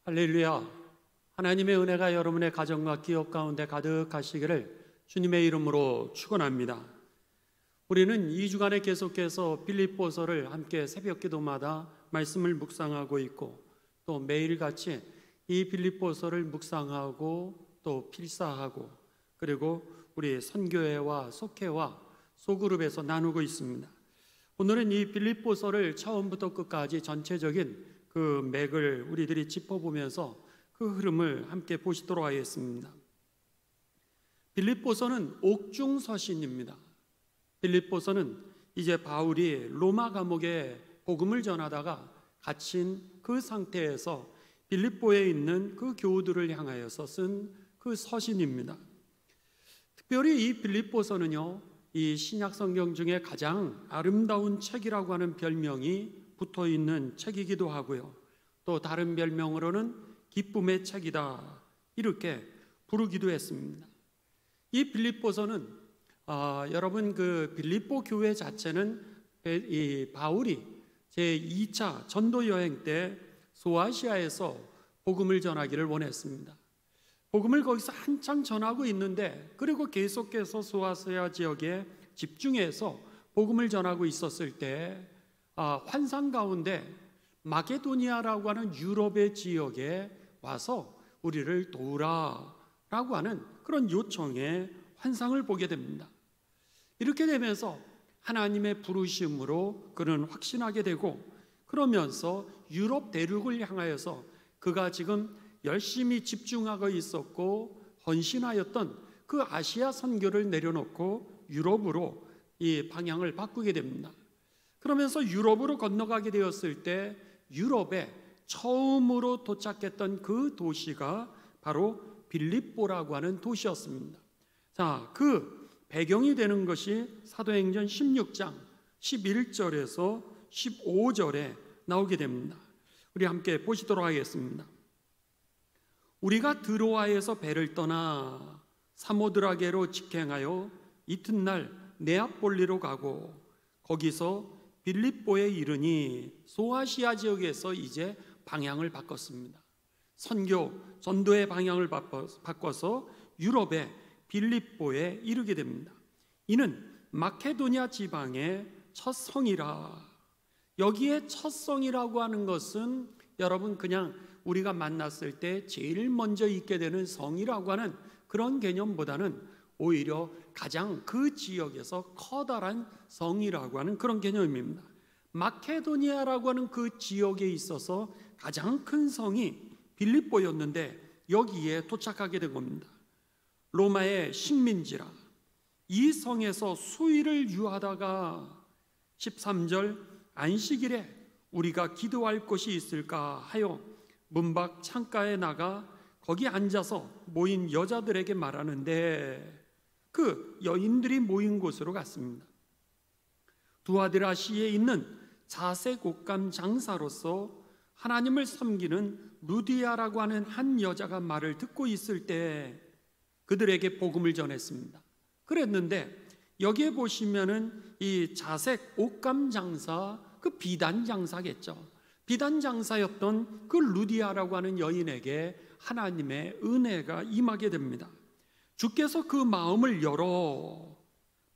할렐루야. 하나님의 은혜가 여러분의 가정과 기업 가운데 가득하시기를 주님의 이름으로 축원합니다. 우리는 2주간에 계속해서 빌립보서를 함께 새벽 기도마다 말씀을 묵상하고 있고, 또 매일같이 이 빌립보서를 묵상하고 또 필사하고, 그리고 우리 선교회와 속회와 소그룹에서 나누고 있습니다. 오늘은 이 빌립보서를 처음부터 끝까지 전체적인 그 맥을 우리들이 짚어보면서 그 흐름을 함께 보시도록 하겠습니다. 빌립보서는 옥중서신입니다. 빌립보서는 이제 바울이 로마 감옥에 복음을 전하다가 갇힌 그 상태에서 빌립보에 있는 그 교우들을 향하여서 쓴 그 서신입니다. 특별히 이 빌립보서는요, 이 신약 성경 중에 가장 아름다운 책이라고 하는 별명이 붙어 있는 책이기도 하고요, 또 다른 별명으로는 기쁨의 책이다, 이렇게 부르기도 했습니다. 이 빌립보서는 여러분 그 빌립보 교회 자체는 이 바울이 제2차 전도 여행 때 소아시아에서 복음을 전하기를 원했습니다. 복음을 거기서 한창 전하고 있는데, 그리고 계속해서 소아시아 지역에 집중해서 복음을 전하고 있었을 때 환상 가운데 마게도니아라고 하는 유럽의 지역에 와서 우리를 도우라라고 하는 그런 요청의 환상을 보게 됩니다. 이렇게 되면서 하나님의 부르심으로 그는 확신하게 되고, 그러면서 유럽 대륙을 향하여서 그가 지금 열심히 집중하고 있었고 헌신하였던 그 아시아 선교를 내려놓고 유럽으로 이 방향을 바꾸게 됩니다. 그러면서 유럽으로 건너가게 되었을 때 유럽에 처음으로 도착했던 그 도시가 바로 빌립보라고 하는 도시였습니다. 자, 그 배경이 되는 것이 사도행전 16장 11절에서 15절에 나오게 됩니다. 우리 함께 보시도록 하겠습니다. 우리가 드로아에서 배를 떠나 사모드라게로 직행하여 이튿날 네아폴리로 가고, 거기서 빌립보에 이르니 소아시아 지역에서 이제 방향을 바꿨습니다. 선교, 전도의 방향을 바꿔서 유럽의 빌립보에 이르게 됩니다. 이는 마케도니아 지방의 첫 성이라. 여기에 첫 성이라고 하는 것은 여러분 그냥 우리가 만났을 때 제일 먼저 있게 되는 성이라고 하는 그런 개념보다는 오히려 가장 그 지역에서 커다란 성이라고 하는 그런 개념입니다. 마케도니아라고 하는 그 지역에 있어서 가장 큰 성이 빌립보였는데 여기에 도착하게 된 겁니다. 로마의 식민지라. 이 성에서 수일을 유하다가 13절 안식일에 우리가 기도할 곳이 있을까 하여 문밖 창가에 나가 거기 앉아서 모인 여자들에게 말하는데, 그 여인들이 모인 곳으로 갔습니다. 두아드라시에 있는 자색 옷감 장사로서 하나님을 섬기는 루디아라고 하는 한 여자가 말을 듣고 있을 때 그들에게 복음을 전했습니다. 그랬는데 여기에 보시면은 이 자색 옷감 장사, 그 비단 장사겠죠. 비단 장사였던 그 루디아라고 하는 여인에게 하나님의 은혜가 임하게 됩니다. 주께서 그 마음을 열어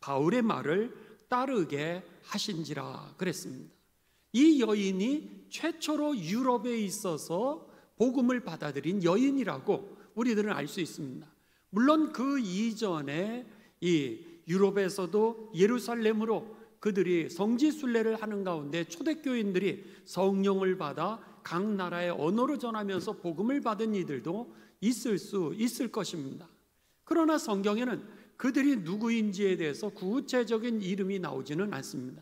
바울의 말을 따르게 하신지라 그랬습니다. 이 여인이 최초로 유럽에 있어서 복음을 받아들인 여인이라고 우리들은 알 수 있습니다. 물론 그 이전에 이 유럽에서도 예루살렘으로 그들이 성지순례를 하는 가운데 초대교인들이 성령을 받아 각 나라의 언어로 전하면서 복음을 받은 이들도 있을 것입니다. 그러나 성경에는 그들이 누구인지에 대해서 구체적인 이름이 나오지는 않습니다.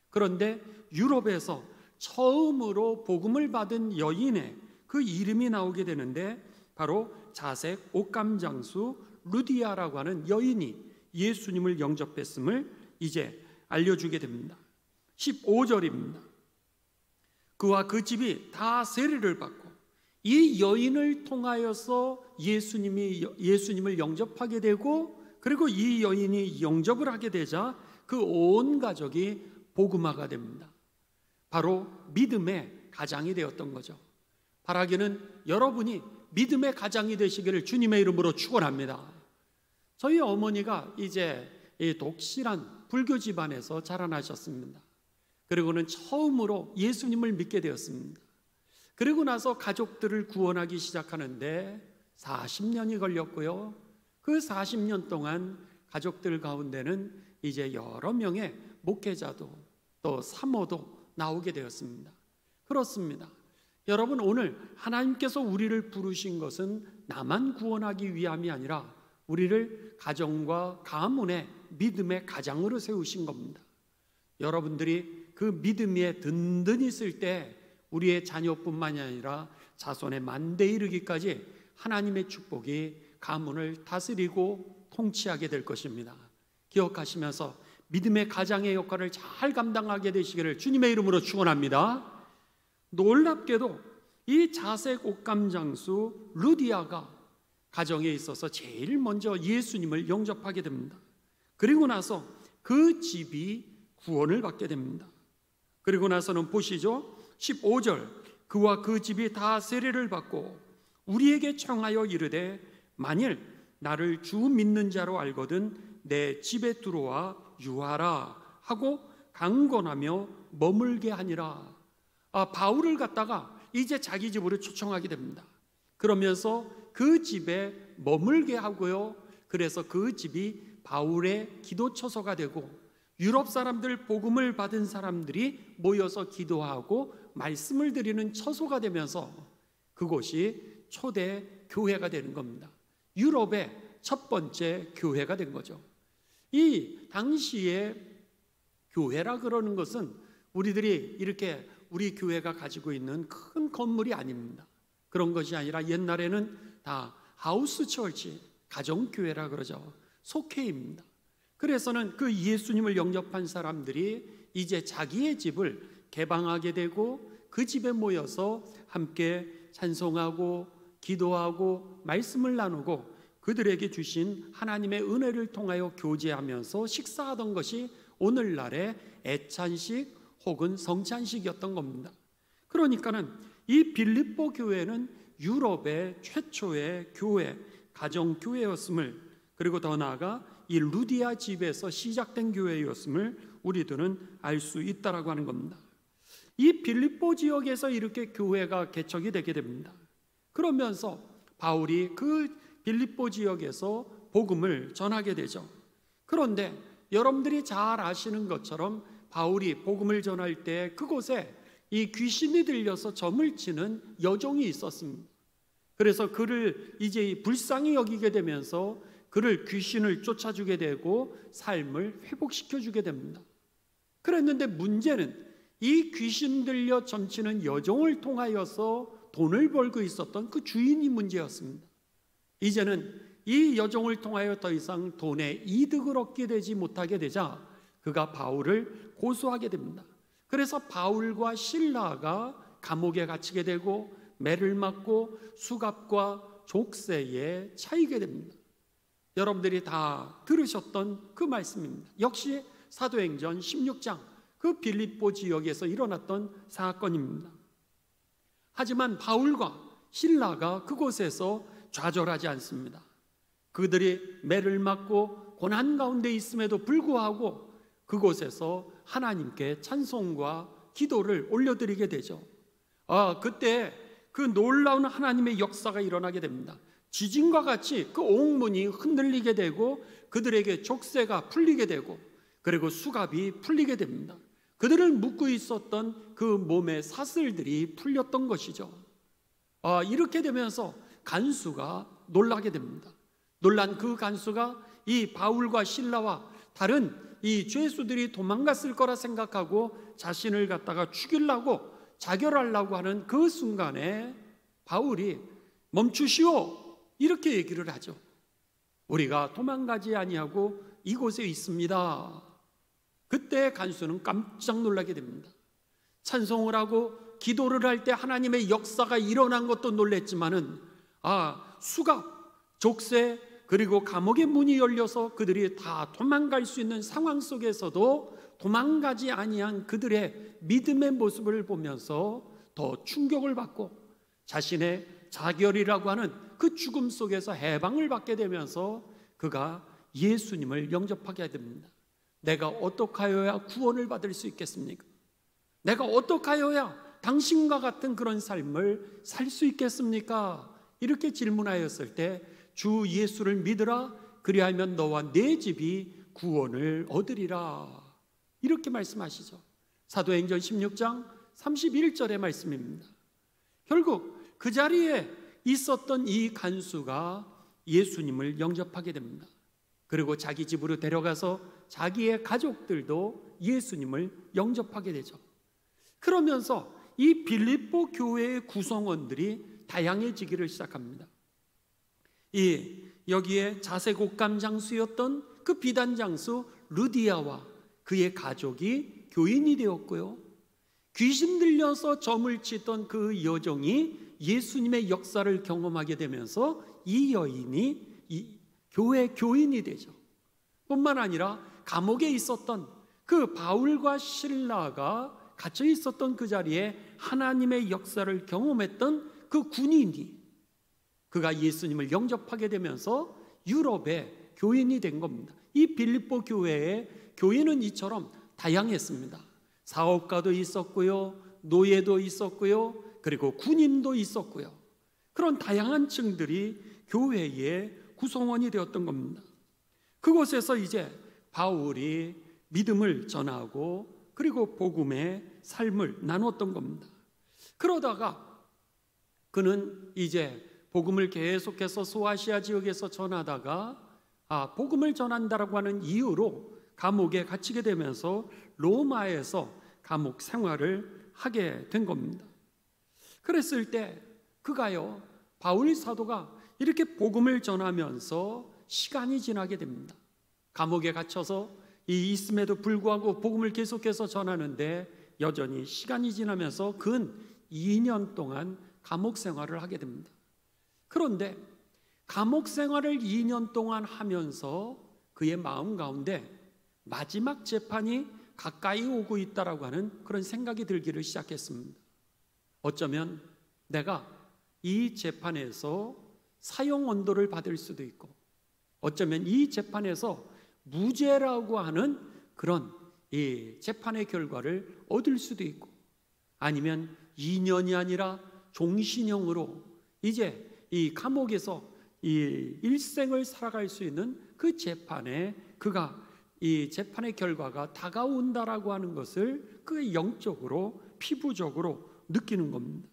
그런데 유럽에서 처음으로 복음을 받은 여인의 그 이름이 나오게 되는데, 바로 자색 옷감장수 루디아라고 하는 여인이 예수님을 영접했음을 이제 알려주게 됩니다. 15절입니다. 그와 그 집이 다 세례를 받고, 이 여인을 통하여서 예수님을 영접하게 되고, 그리고 이 여인이 영접을 하게 되자 그 온 가족이 복음화가 됩니다. 바로 믿음의 가장이 되었던 거죠. 바라기는 여러분이 믿음의 가장이 되시기를 주님의 이름으로 축원합니다. 저희 어머니가 이제 이 독실한 불교 집안에서 자라나셨습니다. 그리고는 처음으로 예수님을 믿게 되었습니다. 그리고 나서 가족들을 구원하기 시작하는데 40년이 걸렸고요. 그 40년 동안 가족들 가운데는 이제 여러 명의 목회자도 또 사모도 나오게 되었습니다. 그렇습니다. 여러분, 오늘 하나님께서 우리를 부르신 것은 나만 구원하기 위함이 아니라 우리를 가정과 가문의 믿음의 가장으로 세우신 겁니다. 여러분들이 그 믿음 위에 든든히 있을 때 우리의 자녀뿐만이 아니라 자손의 만대에 이르기까지 하나님의 축복이 가문을 다스리고 통치하게 될 것입니다. 기억하시면서 믿음의 가장의 역할을 잘 감당하게 되시기를 주님의 이름으로 축원합니다. 놀랍게도 이 자색 옷감 장수 루디아가 가정에 있어서 제일 먼저 예수님을 영접하게 됩니다. 그리고 나서 그 집이 구원을 받게 됩니다. 그리고 나서는 보시죠. 15절, 그와 그 집이 다 세례를 받고 우리에게 청하여 이르되 만일 나를 주 믿는 자로 알거든 내 집에 들어와 유하라 하고 강권하며 머물게 하니라. 바울을 갖다가 이제 자기 집으로 초청하게 됩니다. 그러면서 그 집에 머물게 하고요. 그래서 그 집이 바울의 기도 처소가 되고 유럽 사람들, 복음을 받은 사람들이 모여서 기도하고 말씀을 드리는 처소가 되면서 그곳이 초대 교회가 되는 겁니다. 유럽의 첫 번째 교회가 된 거죠. 이 당시에 교회라 그러는 것은 우리들이 이렇게 우리 교회가 가지고 있는 큰 건물이 아닙니다. 그런 것이 아니라 옛날에는 다 하우스 처치, 가정교회라 그러죠. 속회입니다. 그래서는 그 예수님을 영접한 사람들이 이제 자기의 집을 개방하게 되고 그 집에 모여서 함께 찬송하고 기도하고 말씀을 나누고 그들에게 주신 하나님의 은혜를 통하여 교제하면서 식사하던 것이 오늘날의 애찬식 혹은 성찬식이었던 겁니다. 그러니까는 이 빌립보 교회는 유럽의 최초의 교회, 가정교회였음을, 그리고 더 나아가 이 루디아 집에서 시작된 교회였음을 우리들은 알 수 있다라고 하는 겁니다. 이 빌립보 지역에서 이렇게 교회가 개척이 되게 됩니다. 그러면서 바울이 그 빌립보 지역에서 복음을 전하게 되죠. 그런데 여러분들이 잘 아시는 것처럼 바울이 복음을 전할 때 그곳에 이 귀신이 들려서 점을 치는 여종이 있었습니다. 그래서 그를 이제 불쌍히 여기게 되면서 그를 귀신을 쫓아주게 되고 삶을 회복시켜주게 됩니다. 그랬는데 문제는 이 귀신 들려 점치는 여종을 통하여서 돈을 벌고 있었던 그 주인이 문제였습니다. 이제는 이 여종을 통하여 더 이상 돈의 이득을 얻게 되지 못하게 되자 그가 바울을 고소하게 됩니다. 그래서 바울과 실라가 감옥에 갇히게 되고 매를 맞고 수갑과 족쇄에 차이게 됩니다. 여러분들이 다 들으셨던 그 말씀입니다. 역시 사도행전 16장 그 빌립보 지역에서 일어났던 사건입니다. 하지만 바울과 실라가 그곳에서 좌절하지 않습니다. 그들이 매를 맞고 고난 가운데 있음에도 불구하고 그곳에서 하나님께 찬송과 기도를 올려드리게 되죠. 그때 그 놀라운 하나님의 역사가 일어나게 됩니다. 지진과 같이 그 옥문이 흔들리게 되고 그들에게 족쇄가 풀리게 되고 그리고 수갑이 풀리게 됩니다. 그들을 묶고 있었던 그 몸의 사슬들이 풀렸던 것이죠. 이렇게 되면서 간수가 놀라게 됩니다. 놀란 그 간수가 이 바울과 실라와 다른 이 죄수들이 도망갔을 거라 생각하고 자신을 갖다가 죽이려고 자결하려고 하는 그 순간에 바울이 멈추시오 이렇게 얘기를 하죠. 우리가 도망가지 아니하고 이곳에 있습니다. 그때 간수는 깜짝 놀라게 됩니다. 찬송을 하고 기도를 할 때 하나님의 역사가 일어난 것도 놀랬지만은 수갑, 족쇄 그리고 감옥의 문이 열려서 그들이 다 도망갈 수 있는 상황 속에서도 도망가지 아니한 그들의 믿음의 모습을 보면서 더 충격을 받고 자신의 자결이라고 하는 그 죽음 속에서 해방을 받게 되면서 그가 예수님을 영접하게 됩니다. 내가 어떻게 하여야 구원을 받을 수 있겠습니까? 내가 어떻게 하여야 당신과 같은 그런 삶을 살 수 있겠습니까? 이렇게 질문하였을 때 주 예수를 믿으라, 그리하면 너와 내 집이 구원을 얻으리라, 이렇게 말씀하시죠. 사도행전 16장 31절의 말씀입니다. 결국 그 자리에 있었던 이 간수가 예수님을 영접하게 됩니다. 그리고 자기 집으로 데려가서 자기의 가족들도 예수님을 영접하게 되죠. 그러면서 이 빌립보 교회의 구성원들이 다양해지기를 시작합니다. 여기에 자색옥감 장수였던 그 비단 장수 루디아와 그의 가족이 교인이 되었고요, 귀신 들려서 점을 치던 그 여종이 예수님의 역사를 경험하게 되면서 이 여인이 이 교회 교인이 되죠. 뿐만 아니라 감옥에 있었던 그 바울과 실라가 갇혀 있었던 그 자리에 하나님의 역사를 경험했던 그 군인이, 그가 예수님을 영접하게 되면서 유럽의 교인이 된 겁니다. 이 빌립보 교회의 교인은 이처럼 다양했습니다. 사업가도 있었고요, 노예도 있었고요, 그리고 군인도 있었고요. 그런 다양한 층들이 교회의 구성원이 되었던 겁니다. 그곳에서 이제 바울이 믿음을 전하고 그리고 복음의 삶을 나눴던 겁니다. 그러다가 그는 이제 복음을 계속해서 소아시아 지역에서 전하다가 복음을 전한다라고 하는 이유로 감옥에 갇히게 되면서 로마에서 감옥 생활을 하게 된 겁니다. 그랬을 때 그가요, 바울 사도가 이렇게 복음을 전하면서 시간이 지나게 됩니다. 감옥에 갇혀서 있음에도 불구하고 복음을 계속해서 전하는데 여전히 시간이 지나면서 근 2년 동안 감옥 생활을 하게 됩니다. 그런데 감옥 생활을 2년 동안 하면서 그의 마음 가운데 마지막 재판이 가까이 오고 있다라고 하는 그런 생각이 들기를 시작했습니다. 어쩌면 내가 이 재판에서 사형 언도를 받을 수도 있고, 어쩌면 이 재판에서 무죄라고 하는 그런 이 재판의 결과를 얻을 수도 있고, 아니면 2년이 아니라 종신형으로 이제 이 감옥에서 이 일생을 살아갈 수 있는 그 재판에 그가 이 재판의 결과가 다가온다라고 하는 것을 그 영적으로 피부적으로 느끼는 겁니다.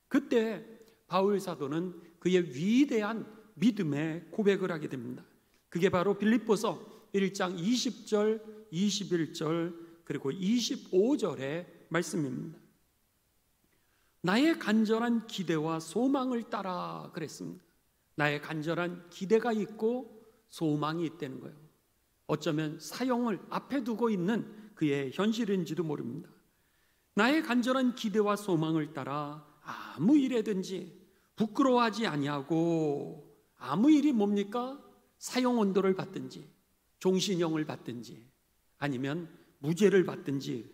그때 바울 사도는 그의 위대한 믿음의 고백을 하게 됩니다. 그게 바로 빌립보서 1장 20절, 21절 그리고 25절의 말씀입니다. 나의 간절한 기대와 소망을 따라 그랬습니다. 나의 간절한 기대가 있고 소망이 있다는 거예요. 어쩌면 사형을 앞에 두고 있는 그의 현실인지도 모릅니다. 나의 간절한 기대와 소망을 따라 아무 일에든지 부끄러워하지 아니하고, 아무 일이 뭡니까? 사형 언도를 받든지 종신형을 받든지 아니면 무죄를 받든지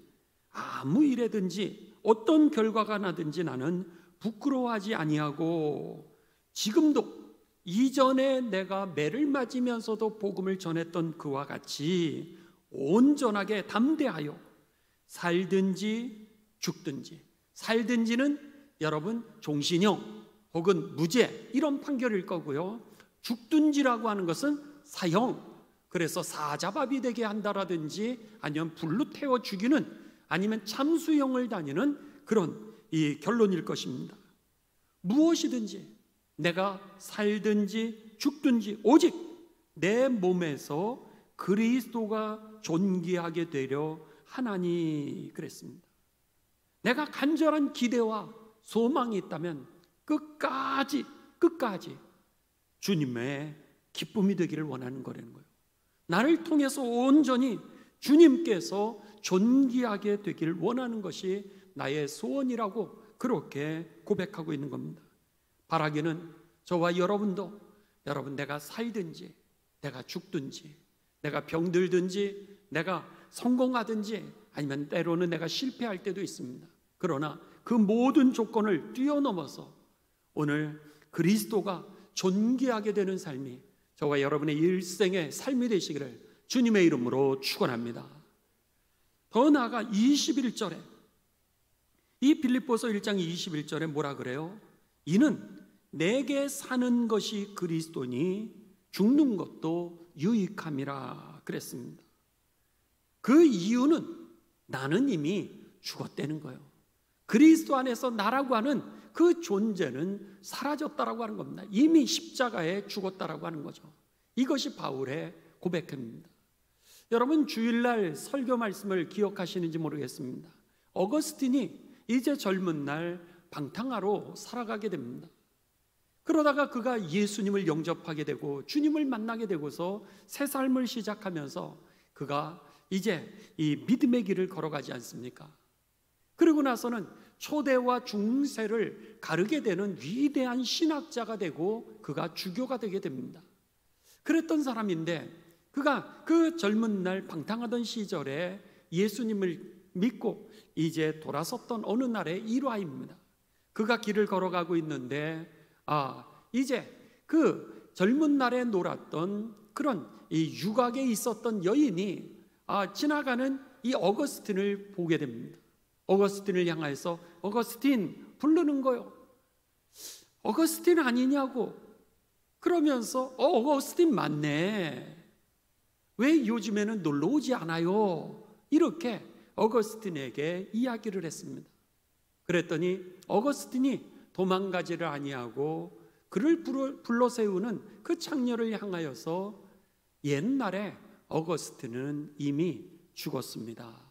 아무 일에든지 어떤 결과가 나든지 나는 부끄러워하지 아니하고, 지금도 이전에 내가 매를 맞으면서도 복음을 전했던 그와 같이 온전하게 담대하여 살든지 죽든지, 살든지는 여러분 종신형 혹은 무죄 이런 판결일 거고요, 죽든지라고 하는 것은 사형, 그래서 사자밥이 되게 한다라든지 아니면 불로 태워 죽이는 아니면 참수형을 다니는 그런 이 결론일 것입니다. 무엇이든지 내가 살든지 죽든지 오직 내 몸에서 그리스도가 존귀하게 되려 하나니 그랬습니다. 내가 간절한 기대와 소망이 있다면 끝까지 주님의 기쁨이 되기를 원하는 거라는 거예요. 나를 통해서 온전히 주님께서 존귀하게 되기를 원하는 것이 나의 소원이라고 그렇게 고백하고 있는 겁니다. 바라기는 저와 여러분도 여러분 내가 살든지 내가 죽든지 내가 병들든지 내가 성공하든지 아니면 때로는 내가 실패할 때도 있습니다. 그러나 그 모든 조건을 뛰어넘어서 오늘 그리스도가 존귀하게 되는 삶이 저와 여러분의 일생의 삶이 되시기를 주님의 이름으로 축원합니다. 더 나아가 21절에 이 빌립보서 1장 21절에 뭐라 그래요? 이는 내게 사는 것이 그리스도니 죽는 것도 유익함이라 그랬습니다. 그 이유는 나는 이미 죽었다는 거예요. 그리스도 안에서 나라고 하는 그 존재는 사라졌다라고 하는 겁니다. 이미 십자가에 죽었다라고 하는 거죠. 이것이 바울의 고백입니다. 여러분, 주일날 설교 말씀을 기억하시는지 모르겠습니다. 어거스틴이 이제 젊은 날 방탕하로 살아가게 됩니다. 그러다가 그가 예수님을 영접하게 되고 주님을 만나게 되고서 새 삶을 시작하면서 그가 이제 이 믿음의 길을 걸어가지 않습니까? 그러고 나서는 초대와 중세를 가르게 되는 위대한 신학자가 되고 그가 주교가 되게 됩니다. 그랬던 사람인데 그가 그 젊은 날 방탕하던 시절에 예수님을 믿고 이제 돌아섰던 어느 날의 일화입니다. 그가 길을 걸어가고 있는데 이제 그 젊은 날에 놀았던 그런 이 유곽에 있었던 여인이 지나가는 이 어거스틴을 보게 됩니다. 어거스틴을 향해서 어거스틴 부르는 거요. 어거스틴 아니냐고. 그러면서 어거스틴 맞네. 왜 요즘에는 놀러 오지 않아요? 이렇게 어거스틴에게 이야기를 했습니다. 그랬더니 어거스틴이 도망가지를 아니하고 그를 불러 세우는 그 창녀를 향하여서 옛날에 어거스틴은 이미 죽었습니다.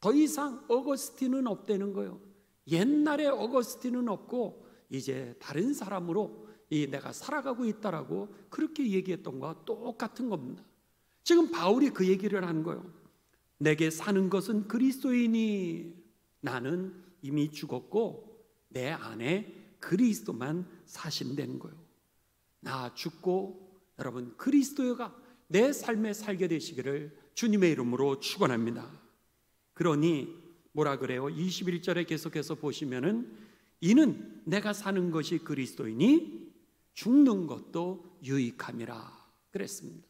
더 이상 어거스틴은 없다는 거예요. 옛날에 어거스틴은 없고 이제 다른 사람으로 내가 살아가고 있다라고 그렇게 얘기했던 것과 똑같은 겁니다. 지금 바울이 그 얘기를 하는 거예요. 내게 사는 것은 그리스도이니 나는 이미 죽었고 내 안에 그리스도만 사신다는 거예요. 나 죽고 여러분 그리스도가 내 삶에 살게 되시기를 주님의 이름으로 축원합니다. 그러니 뭐라 그래요? 21절에 계속해서 보시면은 이는 내가 사는 것이 그리스도이니 죽는 것도 유익함이라 그랬습니다.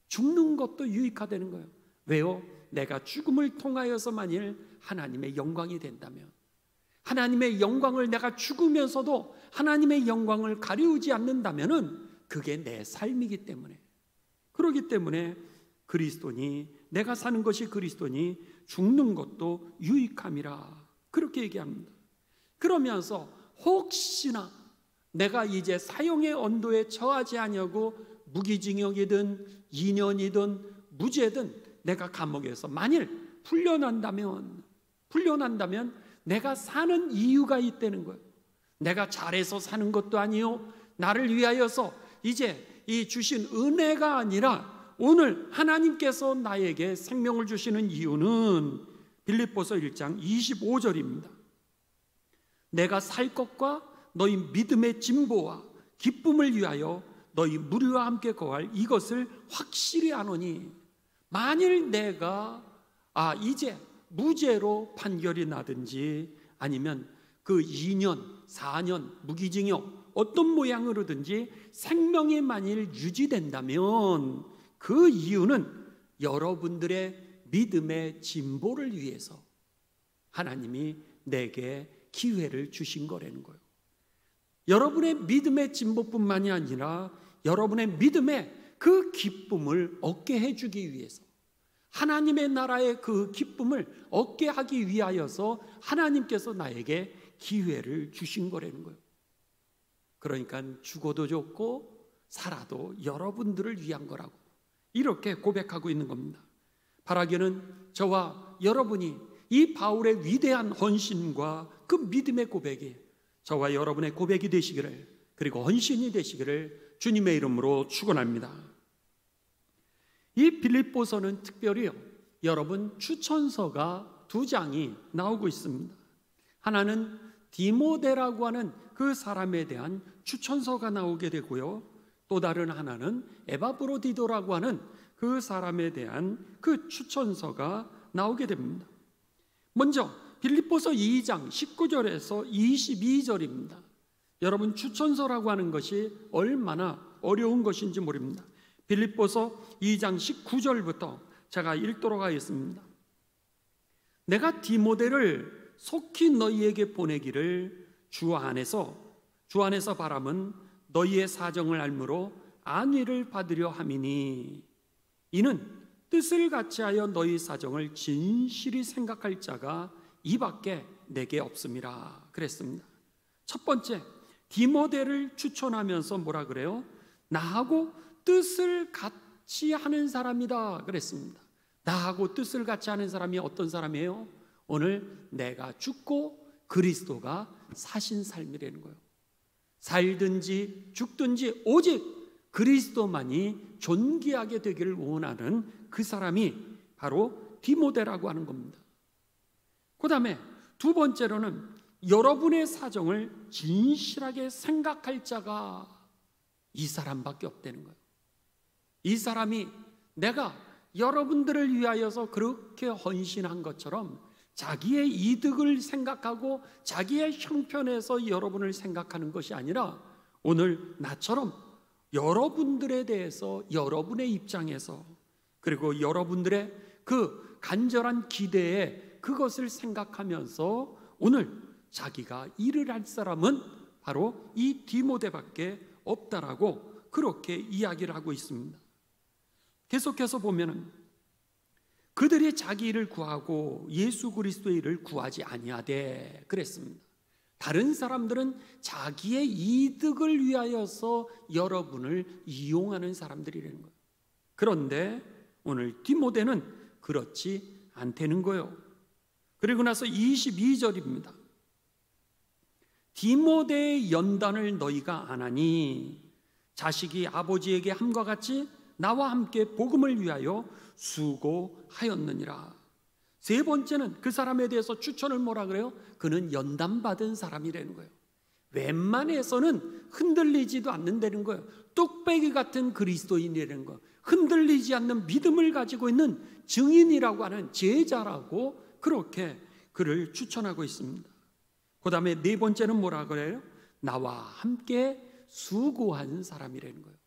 죽는 것도 유익하다는 거예요. 왜요? 내가 죽음을 통하여서 만일 하나님의 영광이 된다면, 하나님의 영광을 내가 죽으면서도 하나님의 영광을 가리우지 않는다면은 그게 내 삶이기 때문에, 그렇기 때문에 그리스도니 내가 사는 것이 그리스도니 죽는 것도 유익함이라 그렇게 얘기합니다. 그러면서 혹시나 내가 이제 사형의 언도에 처하지 아니하고 무기징역이든 2년이든 무죄든 내가 감옥에서 만일 풀려난다면 내가 사는 이유가 있다는 거예요. 내가 잘해서 사는 것도 아니요, 나를 위하여서 이제 이 주신 은혜가 아니라 오늘 하나님께서 나에게 생명을 주시는 이유는 빌립보서 1장 25절입니다. 내가 살 것과 너희 믿음의 진보와 기쁨을 위하여 너희 무리와 함께 거할 이것을 확실히 아노니, 만일 내가 이제 무죄로 판결이 나든지 아니면 그 2년, 4년 무기징역 어떤 모양으로든지 생명이 만일 유지된다면 그 이유는 여러분들의 믿음의 진보를 위해서 하나님이 내게 기회를 주신 거라는 거예요. 여러분의 믿음의 진보뿐만이 아니라 여러분의 믿음의 그 기쁨을 얻게 해주기 위해서, 하나님의 나라의 그 기쁨을 얻게 하기 위하여서 하나님께서 나에게 기회를 주신 거라는 거예요. 그러니까 죽어도 좋고 살아도 여러분들을 위한 거라고 이렇게 고백하고 있는 겁니다. 바라기는 저와 여러분이 이 바울의 위대한 헌신과 그 믿음의 고백이 저와 여러분의 고백이 되시기를, 그리고 헌신이 되시기를 주님의 이름으로 축원합니다. 이 빌립보서는 특별히요, 여러분 추천서가 2장이 나오고 있습니다. 하나는 디모데라고 하는 그 사람에 대한 추천서가 나오게 되고요, 또 다른 하나는 에바브로디도라고 하는 그 사람에 대한 그 추천서가 나오게 됩니다. 먼저 빌립보서 2장 19절에서 22절입니다. 여러분, 추천서라고 하는 것이 얼마나 어려운 것인지 모릅니다. 빌립보서 2장 19절부터 제가 읽도록 하겠습니다. 내가 디모데를 속히 너희에게 보내기를 주 안에서 바람은 너희의 사정을 알므로 안위를 받으려 함이니, 이는 뜻을 같이하여 너희 사정을 진실히 생각할 자가 이밖에 내게 없음이라 그랬습니다. 첫 번째, 디모데를 추천하면서 뭐라 그래요? 나하고 뜻을 같이 하는 사람이다 그랬습니다. 나하고 뜻을 같이 하는 사람이 어떤 사람이에요? 오늘 내가 죽고 그리스도가 사신 삶이라는 거예요. 살든지 죽든지 오직 그리스도만이 존귀하게 되기를 원하는 그 사람이 바로 디모데라고 하는 겁니다. 그 다음에 두 번째로는 여러분의 사정을 진실하게 생각할 자가 이 사람밖에 없다는 거예요. 이 사람이 내가 여러분들을 위하여서 그렇게 헌신한 것처럼 자기의 이득을 생각하고 자기의 형편에서 여러분을 생각하는 것이 아니라 오늘 나처럼 여러분들에 대해서 여러분의 입장에서 그리고 여러분들의 그 간절한 기대에 그것을 생각하면서 오늘 자기가 일을 할 사람은 바로 이 디모데밖에 없다라고 그렇게 이야기를 하고 있습니다. 계속해서 보면은 그들이 자기 일을 구하고 예수 그리스도의 일을 구하지 아니하되 그랬습니다. 다른 사람들은 자기의 이득을 위하여서 여러분을 이용하는 사람들이라는 거예요. 그런데 오늘 디모데는 그렇지 않다는 거예요. 그리고 나서 22절입니다. 디모데의 연단을 너희가 안 하니 자식이 아버지에게 함과 같이 나와 함께 복음을 위하여 수고하였느니라. 세 번째는 그 사람에 대해서 추천을 뭐라 그래요? 그는 연단받은 사람이라는 거예요. 웬만해서는 흔들리지도 않는다는 거예요. 뚝배기 같은 그리스도인이라는 거예요. 흔들리지 않는 믿음을 가지고 있는 증인이라고 하는 제자라고 그렇게 그를 추천하고 있습니다. 그 다음에 네 번째는 뭐라 그래요? 나와 함께 수고한 사람이라는 거예요.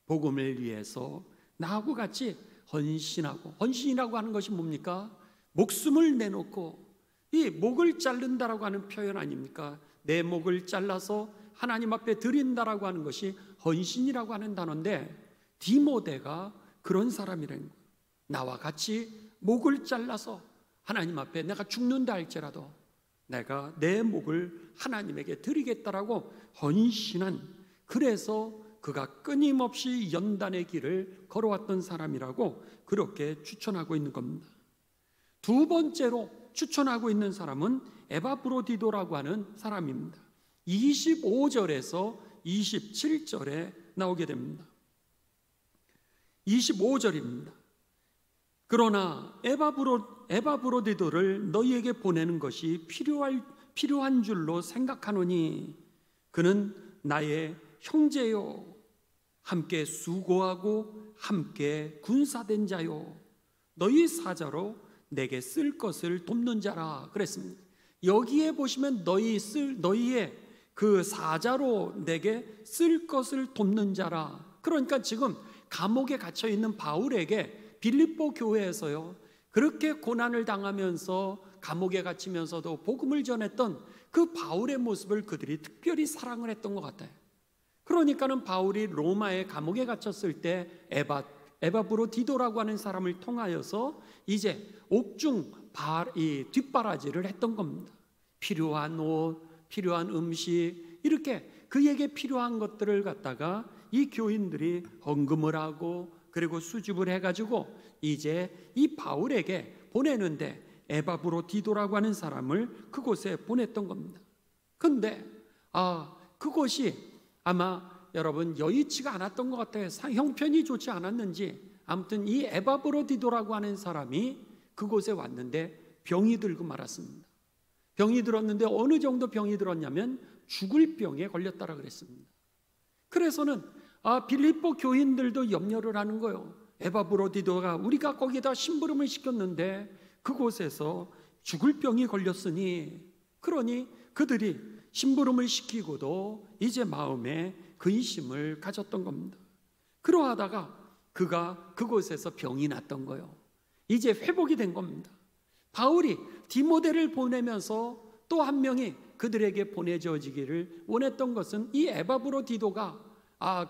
복음을 위해서 나하고 같이 헌신하고, 헌신이라고 하는 것이 뭡니까? 목숨을 내놓고, 이 목을 자른다라고 하는 표현 아닙니까? 내 목을 잘라서 하나님 앞에 드린다라고 하는 것이 헌신이라고 하는 단어인데 디모데가 그런 사람이라는 거예요. 나와 같이 목을 잘라서 하나님 앞에 내가 죽는다 할지라도 내가 내 목을 하나님에게 드리겠다라고 헌신한, 그래서 그가 끊임없이 연단의 길을 걸어왔던 사람이라고 그렇게 추천하고 있는 겁니다. 두 번째로 추천하고 있는 사람은 에바브로디도라고 하는 사람입니다. 25절에서 27절에 나오게 됩니다. 25절입니다. 그러나 에바브로디도를 너희에게 보내는 것이 필요한 줄로 생각하노니 그는 나의 형제요, 함께 수고하고 함께 군사된 자요, 너희 사자로 내게 쓸 것을 돕는 자라 그랬습니다. 여기에 보시면 너희의 그 사자로 내게 쓸 것을 돕는 자라. 그러니까 지금 감옥에 갇혀 있는 바울에게 빌립보 교회에서요, 그렇게 고난을 당하면서 감옥에 갇히면서도 복음을 전했던 그 바울의 모습을 그들이 특별히 사랑을 했던 것 같아요. 그러니까는 바울이 로마의 감옥에 갇혔을 때 에바브로디도라고 하는 사람을 통하여서 이제 옥중 뒷바라지를 했던 겁니다. 필요한 옷, 필요한 음식, 이렇게 그에게 필요한 것들을 갖다가 이 교인들이 헌금을 하고 그리고 수집을 해가지고 이제 이 바울에게 보내는데 에바브로디도라고 하는 사람을 그곳에 보냈던 겁니다. 근데 그곳이 아마 여러분 여의치가 않았던 것 같아요. 형편이 좋지 않았는지 아무튼 이 에바브로디도라고 하는 사람이 그곳에 왔는데 병이 들고 말았습니다. 병이 들었는데 어느 정도 병이 들었냐면 죽을 병에 걸렸다라 그랬습니다. 그래서는 빌립보 교인들도 염려를 하는 거예요. 에바브로디도가 우리가 거기다 심부름을 시켰는데 그곳에서 죽을 병이 걸렸으니, 그러니 그들이 심부름을 시키고도 이제 마음에 근심을 가졌던 겁니다. 그러하다가 그가 그곳에서 병이 났던 거예요. 이제 회복이 된 겁니다. 바울이 디모데를 보내면서 또 한 명이 그들에게 보내져지기를 원했던 것은 이 에바브로디도가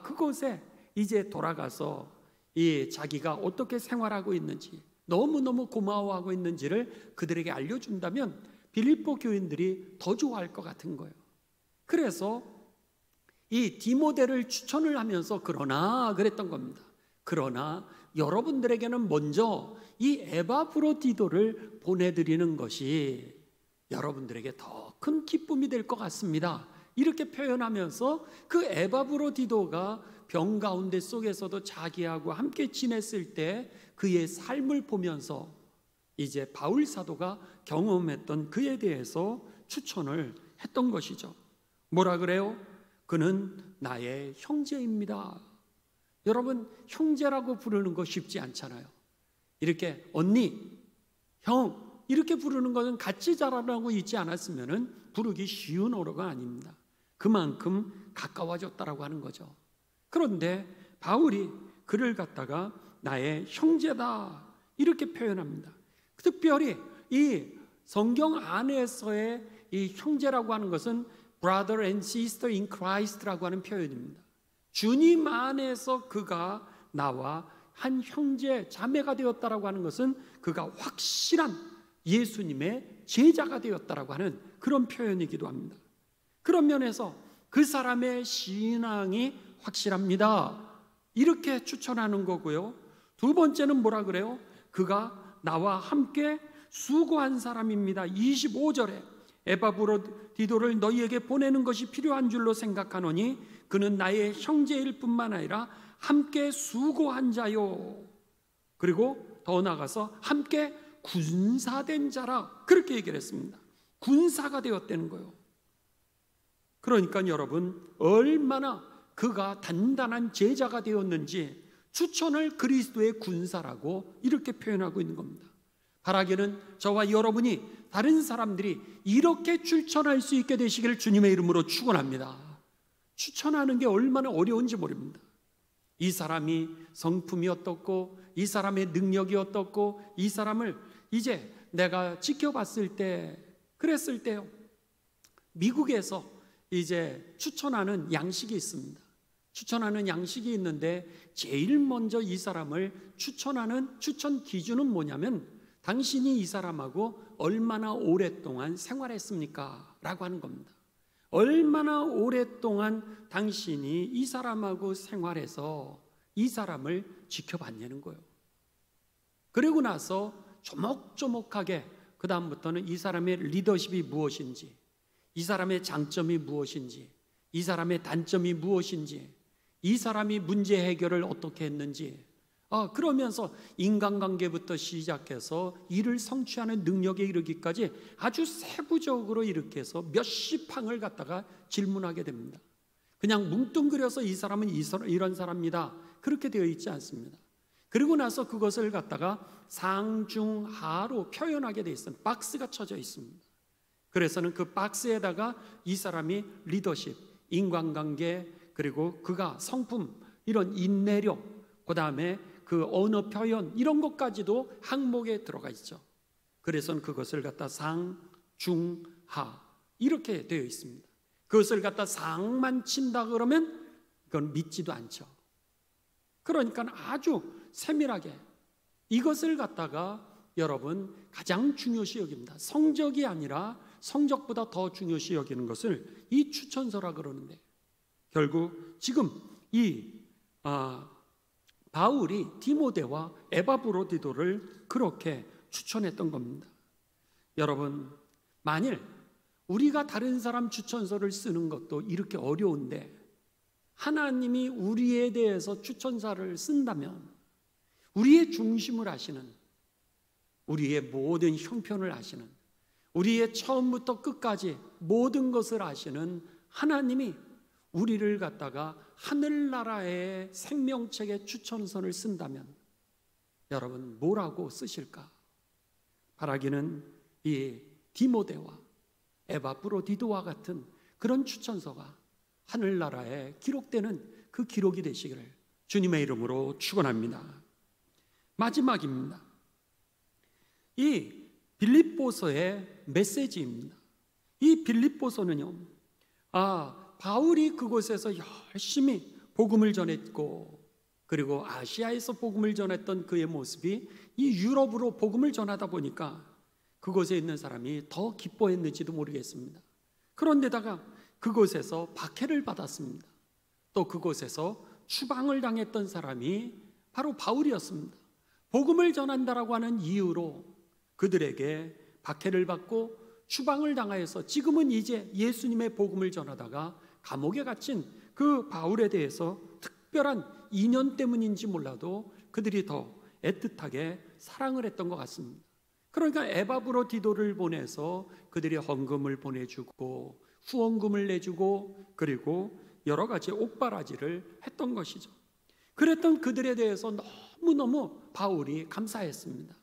그곳에 이제 돌아가서 이 자기가 어떻게 생활하고 있는지, 너무너무 고마워하고 있는지를 그들에게 알려준다면 빌립보 교인들이 더 좋아할 것 같은 거예요. 그래서 이 디모데를 추천을 하면서 그랬던 겁니다. 그러나 여러분들에게는 먼저 이 에바브로디도를 보내드리는 것이 여러분들에게 더 큰 기쁨이 될 것 같습니다. 이렇게 표현하면서 그 에바브로디도가 병 가운데 속에서도 자기하고 함께 지냈을 때 그의 삶을 보면서 이제 바울 사도가 경험했던 그에 대해서 추천을 했던 것이죠. 뭐라 그래요? 그는 나의 형제입니다. 여러분, 형제라고 부르는 거 쉽지 않잖아요. 이렇게 언니, 형 이렇게 부르는 것은 같이 자라나고 있지 않았으면 부르기 쉬운 어로가 아닙니다. 그만큼 가까워졌다라고 하는 거죠. 그런데 바울이 그를 갖다가 나의 형제다 이렇게 표현합니다. 특별히 이 성경 안에서의 이 형제라고 하는 것은 brother and sister in Christ라고 하는 표현입니다. 주님 안에서 그가 나와 한 형제 자매가 되었다라고 하는 것은 그가 확실한 예수님의 제자가 되었다라고 하는 그런 표현이기도 합니다. 그런 면에서 그 사람의 신앙이 확실합니다. 이렇게 추천하는 거고요. 두 번째는 뭐라 그래요? 그가 나와 함께 수고한 사람입니다. 25절에 에바브로디도를 너희에게 보내는 것이 필요한 줄로 생각하노니 그는 나의 형제일 뿐만 아니라 함께 수고한 자요. 그리고 더 나아가서 함께 군사된 자라 그렇게 얘기를 했습니다. 군사가 되었다는 거예요. 그러니까 여러분 얼마나 그가 단단한 제자가 되었는지 추천을 그리스도의 군사라고 이렇게 표현하고 있는 겁니다. 바라기는 저와 여러분이 다른 사람들이 이렇게 추천할 수 있게 되시기를 주님의 이름으로 축원합니다. 추천하는 게 얼마나 어려운지 모릅니다. 이 사람이 성품이 어떻고 이 사람의 능력이 어떻고 이 사람을 이제 내가 지켜봤을 때 그랬을 때요. 미국에서 이제 추천하는 양식이 있습니다. 추천하는 양식이 있는데 제일 먼저 이 사람을 추천하는 추천 기준은 뭐냐면 당신이 이 사람하고 얼마나 오랫동안 생활했습니까? 라고 하는 겁니다. 얼마나 오랫동안 당신이 이 사람하고 생활해서 이 사람을 지켜봤냐는 거예요. 그리고 나서 조목조목하게 그 다음부터는 이 사람의 리더십이 무엇인지, 이 사람의 장점이 무엇인지, 이 사람의 단점이 무엇인지, 이 사람이 문제 해결을 어떻게 했는지, 그러면서 인간관계부터 시작해서 일을 성취하는 능력에 이르기까지 아주 세부적으로 이렇게 해서 몇십 항을 갖다가 질문하게 됩니다. 그냥 뭉뚱그려서 이 사람은 이런 사람입니다 그렇게 되어 있지 않습니다. 그리고 나서 그것을 갖다가 상중하로 표현하게 되어 있습니다. 박스가 쳐져 있습니다. 그래서는 그 박스에다가 이 사람이 리더십, 인간관계, 그리고 그가 성품, 이런 인내력, 그 다음에 그 언어 표현 이런 것까지도 항목에 들어가 있죠. 그래서는 그것을 갖다 상, 중, 하 이렇게 되어 있습니다. 그것을 갖다 상만 친다 그러면 그건 믿지도 않죠. 그러니까 아주 세밀하게 이것을 갖다가 여러분 가장 중요시 여깁니다. 성적이 아니라 성적보다 더 중요시 여기는 것을 이 추천서라 그러는데 결국 지금 이 바울이 디모데와 에바브로디도를 그렇게 추천했던 겁니다. 여러분 만일 우리가 다른 사람 추천서를 쓰는 것도 이렇게 어려운데 하나님이 우리에 대해서 추천서를 쓴다면 우리의 중심을 아시는, 우리의 모든 형편을 아시는, 우리의 처음부터 끝까지 모든 것을 아시는 하나님이 우리를 갖다가 하늘나라의 생명책의 추천서를 쓴다면 여러분 뭐라고 쓰실까? 바라기는 이 디모데와 에바브로디도와 같은 그런 추천서가 하늘나라에 기록되는 그 기록이 되시기를 주님의 이름으로 축원합니다. 마지막입니다. 이 빌립보서의 메시지입니다. 이 빌립보서는요, 바울이 그곳에서 열심히 복음을 전했고, 그리고 아시아에서 복음을 전했던 그의 모습이 이 유럽으로 복음을 전하다 보니까 그곳에 있는 사람이 더 기뻐했는지도 모르겠습니다. 그런데다가 그곳에서 박해를 받았습니다. 또 그곳에서 추방을 당했던 사람이 바로 바울이었습니다. 복음을 전한다라고 하는 이유로 그들에게 박해를 받고 추방을 당하여서 지금은 이제 예수님의 복음을 전하다가 감옥에 갇힌 그 바울에 대해서 특별한 인연 때문인지 몰라도 그들이 더 애틋하게 사랑을 했던 것 같습니다. 그러니까 에바브로디도를 보내서 그들이 헌금을 보내주고 후원금을 내주고 그리고 여러 가지 옥바라지를 했던 것이죠. 그랬던 그들에 대해서 너무너무 바울이 감사했습니다.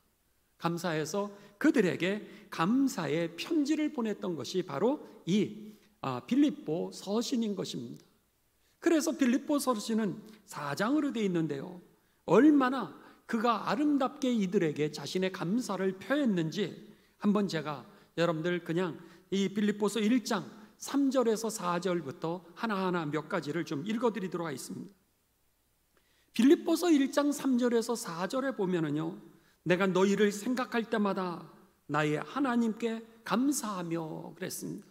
감사해서 그들에게 감사의 편지를 보냈던 것이 바로 이 빌립보 서신인 것입니다. 그래서 빌립보 서신은 4장으로 되어 있는데요, 얼마나 그가 아름답게 이들에게 자신의 감사를 표했는지 한번 제가 여러분들 그냥 이 빌립보서 1장 3절에서 4절부터 하나하나 몇 가지를 좀 읽어드리도록 하겠습니다. 빌립보서 1장 3절에서 4절에 보면은요, 내가 너희를 생각할 때마다 나의 하나님께 감사하며 그랬습니다.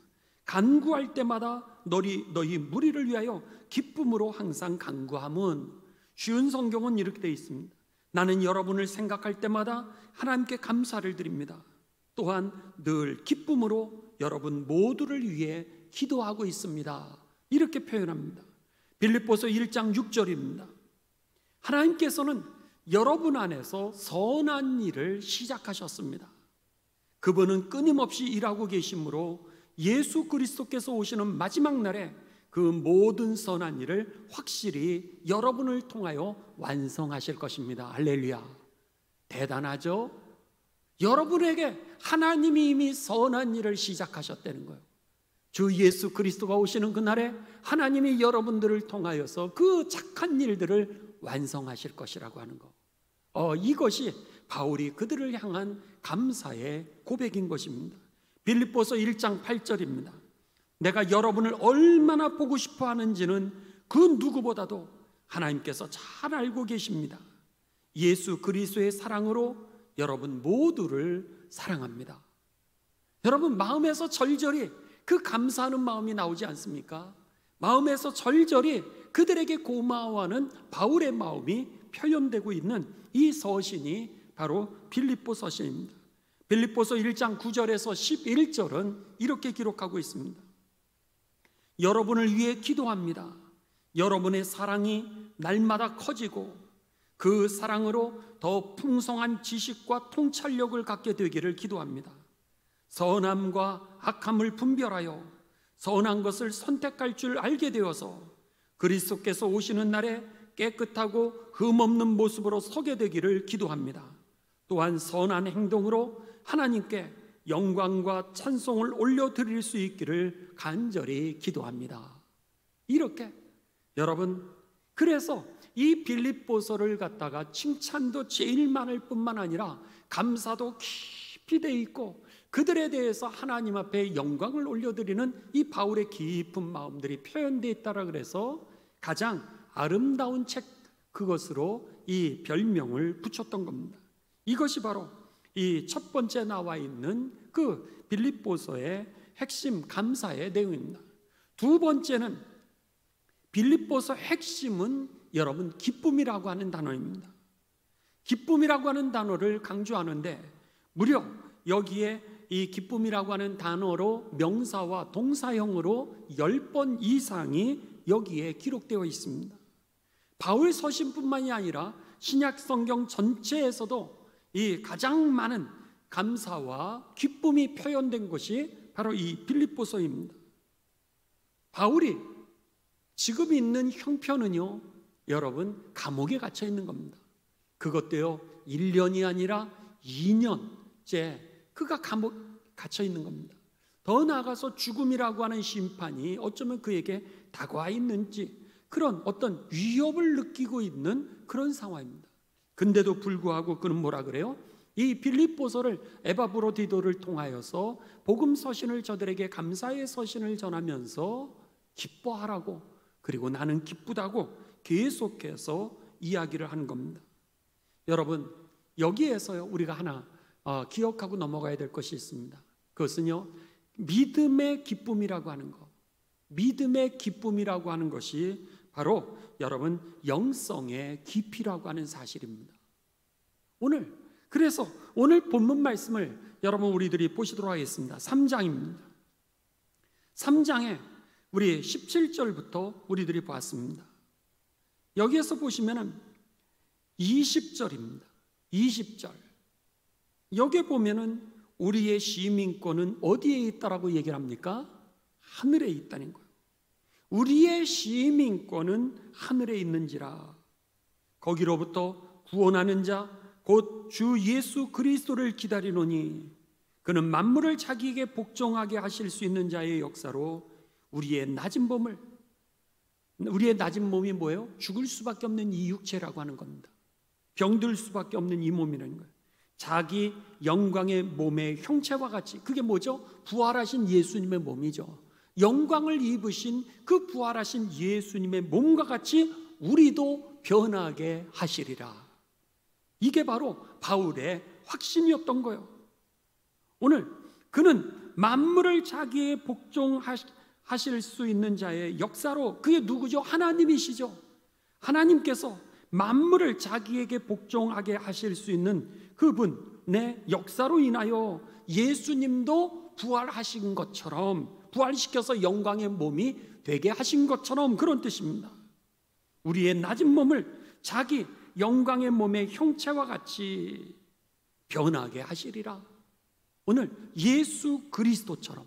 간구할 때마다 너희 무리를 위하여 기쁨으로 항상 간구함은, 쉬운 성경은 이렇게 되어 있습니다. 나는 여러분을 생각할 때마다 하나님께 감사를 드립니다. 또한 늘 기쁨으로 여러분 모두를 위해 기도하고 있습니다. 이렇게 표현합니다. 빌립보서 1장 6절입니다. 하나님께서는 여러분 안에서 선한 일을 시작하셨습니다. 그분은 끊임없이 일하고 계시므로 예수 그리스도께서 오시는 마지막 날에 그 모든 선한 일을 확실히 여러분을 통하여 완성하실 것입니다. 할렐루야. 대단하죠? 여러분에게 하나님이 이미 선한 일을 시작하셨다는 거예요. 주 예수 그리스도가 오시는 그날에 하나님이 여러분들을 통하여서 그 착한 일들을 완성하실 것이라고 하는 거. 이것이 바울이 그들을 향한 감사의 고백인 것입니다. 빌립보서 1장 8절입니다. 내가 여러분을 얼마나 보고 싶어 하는지는 그 누구보다도 하나님께서 잘 알고 계십니다. 예수 그리스도의 사랑으로 여러분 모두를 사랑합니다. 여러분 마음에서 절절히 그 감사하는 마음이 나오지 않습니까? 마음에서 절절히 그들에게 고마워하는 바울의 마음이 표현되고 있는 이 서신이 바로 빌립보 서신입니다. 빌립보서 1장 9절에서 11절은 이렇게 기록하고 있습니다. 여러분을 위해 기도합니다. 여러분의 사랑이 날마다 커지고 그 사랑으로 더 풍성한 지식과 통찰력을 갖게 되기를 기도합니다. 선함과 악함을 분별하여 선한 것을 선택할 줄 알게 되어서 그리스도께서 오시는 날에 깨끗하고 흠없는 모습으로 서게 되기를 기도합니다. 또한 선한 행동으로 하나님께 영광과 찬송을 올려드릴 수 있기를 간절히 기도합니다. 이렇게 여러분, 그래서 이 빌립보서를 갖다가 칭찬도 제일 많을 뿐만 아니라 감사도 깊이 돼 있고 그들에 대해서 하나님 앞에 영광을 올려드리는 이 바울의 깊은 마음들이 표현되어 있다라 그래서 가장 아름다운 책, 그것으로 이 별명을 붙였던 겁니다. 이것이 바로 이 첫 번째 나와 있는 그 빌립보서의 핵심 감사의 내용입니다. 두 번째는 빌립보서 핵심은 여러분 기쁨이라고 하는 단어입니다. 기쁨이라고 하는 단어를 강조하는데 무려 여기에 이 기쁨이라고 하는 단어로 명사와 동사형으로 10번 이상이 여기에 기록되어 있습니다. 바울 서신뿐만이 아니라 신약 성경 전체에서도 이 가장 많은 감사와 기쁨이 표현된 것이 바로 이 빌립보서입니다. 바울이 지금 있는 형편은요, 여러분 감옥에 갇혀 있는 겁니다. 그것도요 1년이 아니라 2년째 그가 갇혀 있는 겁니다. 더 나아가서 죽음이라고 하는 심판이 어쩌면 그에게 다가와 있는지 그런 어떤 위협을 느끼고 있는 그런 상황입니다. 근데도 불구하고 그는 뭐라 그래요? 이 빌립보서를 에바브로디도를 통하여서 복음 서신을 저들에게 감사의 서신을 전하면서 기뻐하라고, 그리고 나는 기쁘다고 계속해서 이야기를 하는 겁니다. 여러분, 여기에서요 우리가 하나 기억하고 넘어가야 될 것이 있습니다. 그것은요, 믿음의 기쁨이라고 하는 것, 믿음의 기쁨이라고 하는 것이 바로 여러분 영성의 깊이라고 하는 사실입니다. 그래서 오늘 본문 말씀을 여러분 우리들이 보시도록 하겠습니다. 3장입니다. 3장에 우리 17절부터 우리들이 보았습니다. 여기에서 보시면은 20절입니다. 20절. 여기에 보면은 우리의 시민권은 어디에 있다라고 얘기를 합니까? 하늘에 있다는 거예요. 우리의 시민권은 하늘에 있는지라. 거기로부터 구원하는 자 곧 주 예수 그리스도를 기다리노니 그는 만물을 자기에게 복종하게 하실 수 있는 자의 역사로 우리의 낮은 몸이 뭐예요? 죽을 수밖에 없는 이 육체라고 하는 겁니다. 병들 수밖에 없는 이 몸이라는 거예요. 자기 영광의 몸의 형체와 같이, 그게 뭐죠? 부활하신 예수님의 몸이죠. 영광을 입으신 그 부활하신 예수님의 몸과 같이 우리도 변하게 하시리라. 이게 바로 바울의 확신이었던 거예요. 오늘 그는 만물을 자기의 복종하실 수 있는 자의 역사로, 그게 누구죠? 하나님이시죠. 하나님께서 만물을 자기에게 복종하게 하실 수 있는 그분의 역사로 인하여 예수님도 부활하신 것처럼, 부활시켜서 영광의 몸이 되게 하신 것처럼, 그런 뜻입니다. 우리의 낮은 몸을 자기 영광의 몸의 형체와 같이 변하게 하시리라. 오늘 예수 그리스도처럼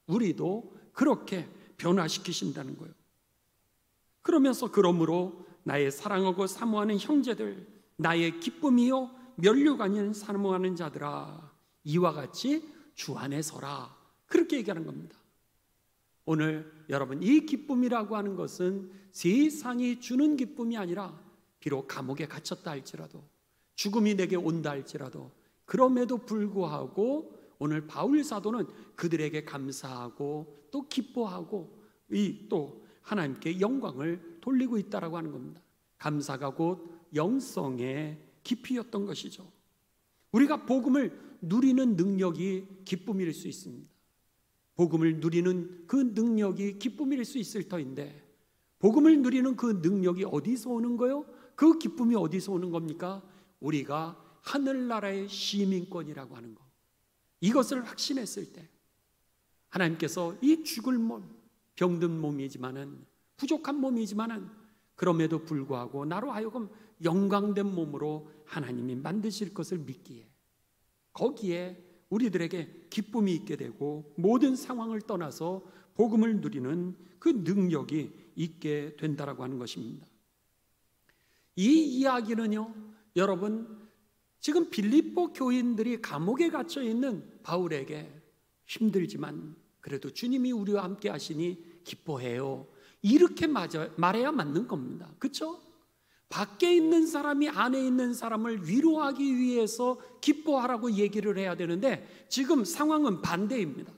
우리도 그렇게 변화시키신다는 거예요. 그러므로 나의 사랑하고 사모하는 형제들, 나의 기쁨이요 면류가 아닌 사모하는 자들아, 이와 같이 주 안에 서라. 그렇게 얘기하는 겁니다. 오늘 여러분, 이 기쁨이라고 하는 것은 세상이 주는 기쁨이 아니라, 비록 감옥에 갇혔다 할지라도, 죽음이 내게 온다 할지라도, 그럼에도 불구하고 오늘 바울 사도는 그들에게 감사하고 또 기뻐하고 또 하나님께 영광을 돌리고 있다라고 하는 겁니다. 감사가 곧 영성의 깊이였던 것이죠. 우리가 복음을 누리는 능력이 기쁨일 수 있습니다. 복음을 누리는 그 능력이 기쁨일 수 있을 터인데, 복음을 누리는 그 능력이 어디서 오는 거요? 그 기쁨이 어디서 오는 겁니까? 우리가 하늘나라의 시민권이라고 하는 것, 이것을 확신했을 때 하나님께서 이 죽을 몸, 병든 몸이지만은, 부족한 몸이지만은, 그럼에도 불구하고 나로 하여금 영광된 몸으로 하나님이 만드실 것을 믿기에, 거기에 우리들에게 기쁨이 있게 되고 모든 상황을 떠나서 복음을 누리는 그 능력이 있게 된다라고 하는 것입니다. 이 이야기는요, 여러분, 지금 빌립보 교인들이 감옥에 갇혀 있는 바울에게 힘들지만 그래도 주님이 우리와 함께 하시니 기뻐해요, 이렇게 말해야 맞는 겁니다. 그렇죠? 밖에 있는 사람이 안에 있는 사람을 위로하기 위해서 기뻐하라고 얘기를 해야 되는데, 지금 상황은 반대입니다.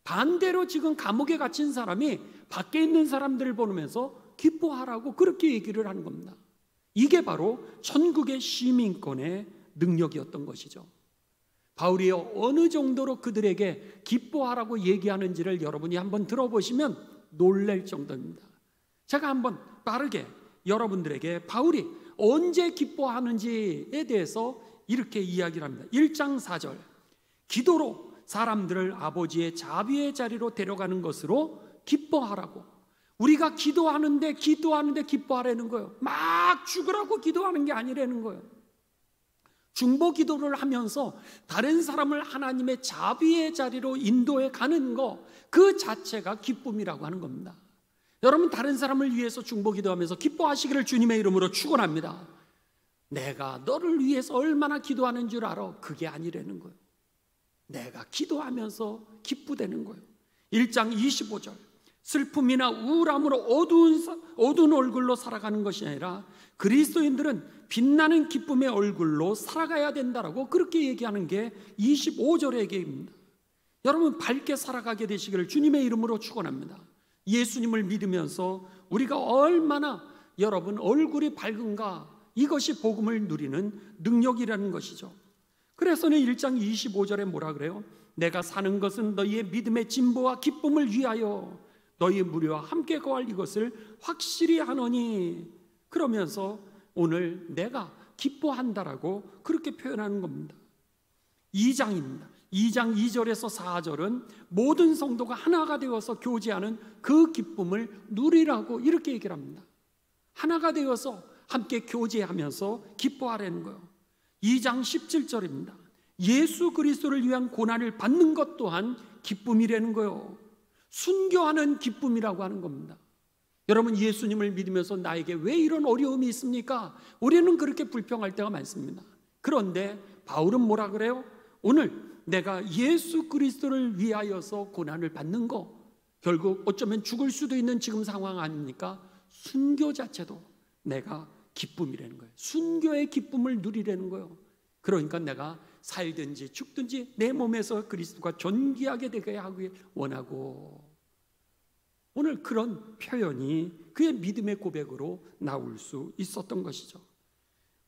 반대로 지금 감옥에 갇힌 사람이 밖에 있는 사람들을 보면서 기뻐하라고 그렇게 얘기를 하는 겁니다. 이게 바로 천국의 시민권의 능력이었던 것이죠. 바울이 어느 정도로 그들에게 기뻐하라고 얘기하는지를 여러분이 한번 들어보시면 놀랄 정도입니다. 제가 한번 빠르게 여러분들에게 바울이 언제 기뻐하는지에 대해서 이렇게 이야기를 합니다. 1장 4절, 기도로 사람들을 아버지의 자비의 자리로 데려가는 것으로 기뻐하라고. 우리가 기도하는데 기뻐하라는 거예요. 막 죽으라고 기도하는 게 아니라는 거예요. 중보 기도를 하면서 다른 사람을 하나님의 자비의 자리로 인도해 가는 것, 그 자체가 기쁨이라고 하는 겁니다. 여러분, 다른 사람을 위해서 중보 기도하면서 기뻐하시기를 주님의 이름으로 축원합니다. 내가 너를 위해서 얼마나 기도하는 줄 알아? 그게 아니라는 거예요. 내가 기도하면서 기쁘다는 거예요. 1장 25절, 슬픔이나 우울함으로 어두운 얼굴로 살아가는 것이 아니라 그리스도인들은 빛나는 기쁨의 얼굴로 살아가야 된다라고 그렇게 얘기하는 게 25절의 얘기입니다. 여러분, 밝게 살아가게 되시기를 주님의 이름으로 축원합니다. 예수님을 믿으면서 우리가 얼마나 여러분 얼굴이 밝은가, 이것이 복음을 누리는 능력이라는 것이죠. 그래서는 1장 25절에 뭐라 그래요? 내가 사는 것은 너희의 믿음의 진보와 기쁨을 위하여 너희 무리와 함께 거할 이것을 확실히 하노니, 그러면서 오늘 내가 기뻐한다라고 그렇게 표현하는 겁니다. 2장입니다. 2장 2절에서 4절은 모든 성도가 하나가 되어서 교제하는 그 기쁨을 누리라고 이렇게 얘기를 합니다. 하나가 되어서 함께 교제하면서 기뻐하라는 거예요. 2장 17절입니다. 예수 그리스도를 위한 고난을 받는 것 또한 기쁨이라는 거예요. 순교하는 기쁨이라고 하는 겁니다. 여러분, 예수님을 믿으면서 나에게 왜 이런 어려움이 있습니까? 우리는 그렇게 불평할 때가 많습니다. 그런데 바울은 뭐라 그래요? 오늘 내가 예수 그리스도를 위하여서 고난을 받는 거, 결국 어쩌면 죽을 수도 있는 지금 상황 아닙니까? 순교 자체도 내가 기쁨이라는 거예요. 순교의 기쁨을 누리라는 거예요. 그러니까 내가 살든지 죽든지 내 몸에서 그리스도가 존귀하게 되게 하길 원하고, 오늘 그런 표현이 그의 믿음의 고백으로 나올 수 있었던 것이죠.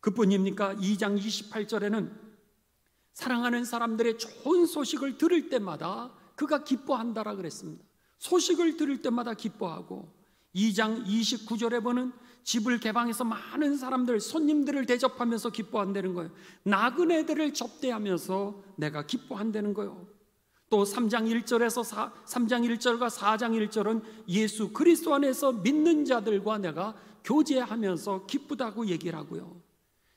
그뿐입니까? 2장 28절에는 사랑하는 사람들의 좋은 소식을 들을 때마다 그가 기뻐한다라 그랬습니다. 소식을 들을 때마다 기뻐하고, 2장 29절에 보는 집을 개방해서 많은 사람들, 손님들을 대접하면서 기뻐한다는 거예요. 나그네들을 접대하면서 내가 기뻐한다는 거예요. 또 3장 1절에서 3장 1절과 4장 1절은 예수 그리스도 안에서 믿는 자들과 내가 교제하면서 기쁘다고 얘기를 하고요.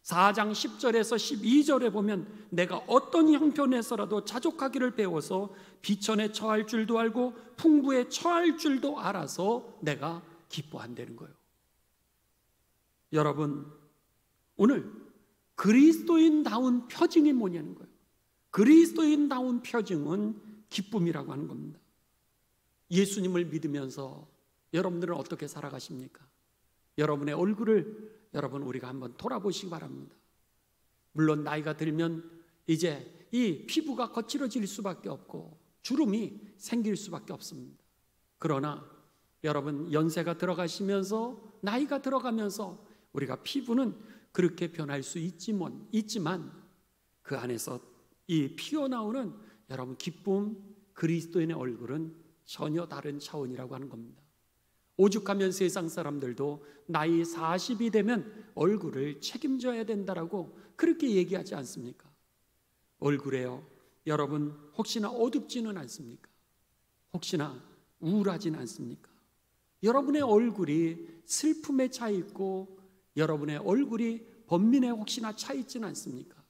4장 10절에서 12절에 보면 내가 어떤 형편에서라도 자족하기를 배워서 비천에 처할 줄도 알고 풍부에 처할 줄도 알아서 내가 기뻐한다는 거예요. 여러분, 오늘 그리스도인다운 표징이 뭐냐는 거예요. 그리스도인다운 표징은 기쁨이라고 하는 겁니다. 예수님을 믿으면서 여러분들은 어떻게 살아가십니까? 여러분의 얼굴을 여러분 우리가 한번 돌아보시기 바랍니다. 물론 나이가 들면 이제 이 피부가 거칠어질 수밖에 없고 주름이 생길 수밖에 없습니다. 그러나 여러분, 연세가 들어가시면서 나이가 들어가면서 우리가 피부는 그렇게 변할 수 있지만 그 안에서 이 피어나오는 여러분 기쁨, 그리스도인의 얼굴은 전혀 다른 차원이라고 하는 겁니다. 오죽하면 세상 사람들도 나이 40이 되면 얼굴을 책임져야 된다라고 그렇게 얘기하지 않습니까? 얼굴에요, 여러분 혹시나 어둡지는 않습니까? 혹시나 우울하지는 않습니까? 여러분의 얼굴이 슬픔에 차 있고 여러분의 얼굴이 번민에 혹시나 차 있지는 않습니까?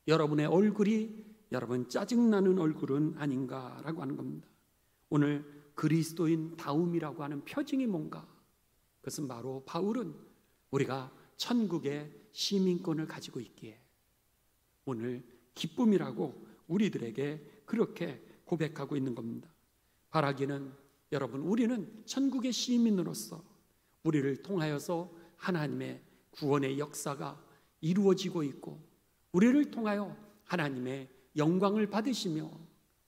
여러분의 얼굴이 여러분 짜증나는 얼굴은 아닌가라고 하는 겁니다. 오늘 그리스도인 다움이라고 하는 표징이 뭔가? 그것은 바로 바울은 우리가 천국의 시민권을 가지고 있기에 오늘 기쁨이라고 우리들에게 그렇게 고백하고 있는 겁니다. 바라기는 여러분, 우리는 천국의 시민으로서 우리를 통하여서 하나님의 구원의 역사가 이루어지고 있고, 우리를 통하여 하나님의 영광을 받으시며,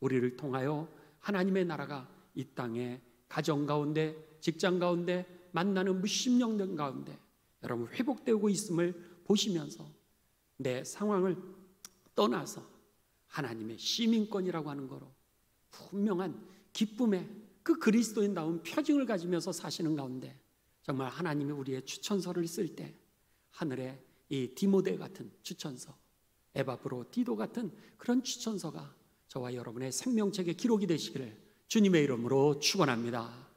우리를 통하여 하나님의 나라가 이 땅에 가정 가운데, 직장 가운데, 만나는 몇십 영들 가운데 여러분 회복되고 있음을 보시면서 내 상황을 떠나서 하나님의 시민권이라고 하는 거로 분명한 기쁨의 그 그리스도인다운 표징을 가지면서 사시는 가운데 정말 하나님이 우리의 추천서를 쓸 때 하늘에 이 디모데 같은 추천서, 에바브로디도 같은 그런 추천서가 저와 여러분의 생명책에 기록이 되시기를 주님의 이름으로 축원합니다.